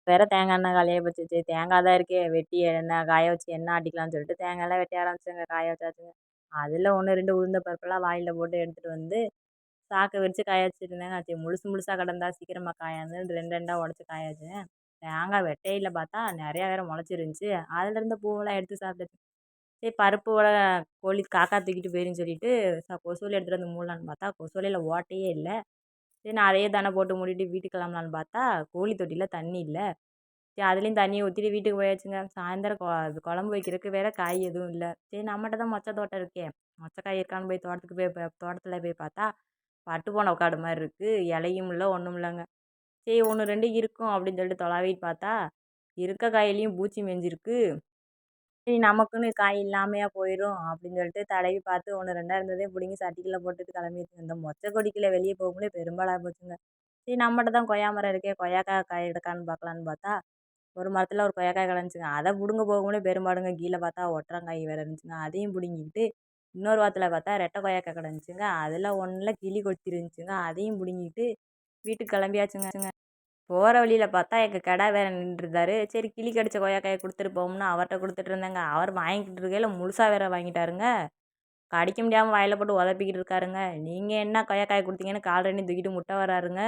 வேற தேங்காய் எண்ணெய் காலியா போச்சு. சரி தேங்காய் தான் இருக்கே வெட்டி எண்ணெய் காய வச்சு எண்ணெய் ஆட்டிக்கலாம்னு சொல்லிட்டு தேங்காய்லாம் வெட்ட ஆரம்பிச்சேங்க. காய வச்சாச்சுங்க. அதில 1, 2 உளுந்த பருப்பெல்லாம் வாளில போட்டு எடுத்துட்டு வந்து சாக்க விரிச்சு காய வச்சுட்டுருந்தேங்க. சரி முழுசு முழுசா கிடந்தா சீக்கிரமா காயாதுன்னு 2 2 உடச்சு காய வச்சேங்க. தேங்காய் வெட்டையில பார்த்தா நெறையா வேற முளைச்சிருந்துச்சு. அதில இருந்த பூவெல்லாம் எடுத்து சாப்பிட்டுச்சு. சரி பருப்போட கோழி காக்கா தூக்கிட்டு போயிருன்னு சொல்லிட்டு கொசுவல எடுத்துட்டு வந்து மூடலான்னு பார்த்தா கொசுவலையில ஓட்டையே இல்ல. சரி நான் அதையே தானே போட்டு மூடிட்டு வீட்டுக்கு கிளம்பலான்னு பார்த்தா கோழி தொட்டியில தண்ணி இல்ல. சரி அதுலேயும் தண்ணிய ஊத்திட்டு வீட்டுக்கு போயாச்சுங்க. சாயந்தரம் குழம்பு வைக்கிறதுக்கு வேற காய் எதுவும் இல்ல. சரி நம்மட்ட தான் மொச்சை தோட்டம் இருக்கே. மொச்சக்காய் இருக்கான்னு போய் தோட்டத்துக்கு தோட்டத்தில போய் பார்த்தா, பட்டு போன காடு மாரி இருக்கு. இலையும் இல்ல, ஒண்ணும் இல்லங்க. சரி 1, 2 இருக்கும் அப்படின்னு சொல்லிட்டு தொலாவிட்டு பார்த்தா, இருக்க காயிலயும் பூச்சி மேய்ஞ்சிருக்கு. சரி நமக்குன்னு காய் இல்லாமையா போயிரும் அப்படின்னு சொல்லிட்டு தடவி பார்த்து 1, 2 இருந்ததே பிடுங்கி சட்டிக்குள்ள போட்டுட்டு கிளம்பியாச்சுங்க. இந்த மொச்சை கொடிக்குள்ள வெளிய போகக்குள்ளே பெரும்பாடா போச்சுங்க. சரி நம்மட்ட தான் கொய்யா மரம் இருக்கே, கொய்யாக்காய் காய் எடுக்கான்னு பார்க்கலான்னு பார்த்தா ஒரு மரத்துல ஒரு கொய்யாக்காய் கிடந்துச்சுங்க. அத புடுங்க போகக்குள்ளே பெரும்பாடுங்க. கீழ பார்த்தா ஒற்றங்காய் வேற இருந்துச்சுங்க. அதையும் புடுங்கிக்கிட்டு, இன்னொரு வாரத்துல பார்த்தா ரெட்டை கொய்யாக்காய் கிடந்துச்சுங்க. அதுல ஒண்ணுல கிளி கொத்திருந்துச்சுங்க. அதையும் புடுங்கிட்டு வீட்டுக்கு கிளம்பியாச்சுங்க. போற வழியில பார்த்தா எங்க கெடா வேற நின்றுருந்தாரு. சரி கிளி கடிச்ச கொய்யாக்காய குடுத்துட்டு போவோம்னு அவர்ட்ட குடுத்துட்டு இருந்தேங்க. அவர் வாங்கிக்கிட்டு இருக்கையில முழுசா வேற வாங்கிட்டாருங்க. கடிக்க முடியாம வாயில போட்டு உதப்பிக்கிட்டு இருக்காருங்க. நீங்க என்ன கொய்யாக்காய குடுத்தீங்கன்னு கால் 2யும் தூக்கிட்டு முட்ட வராருங்க.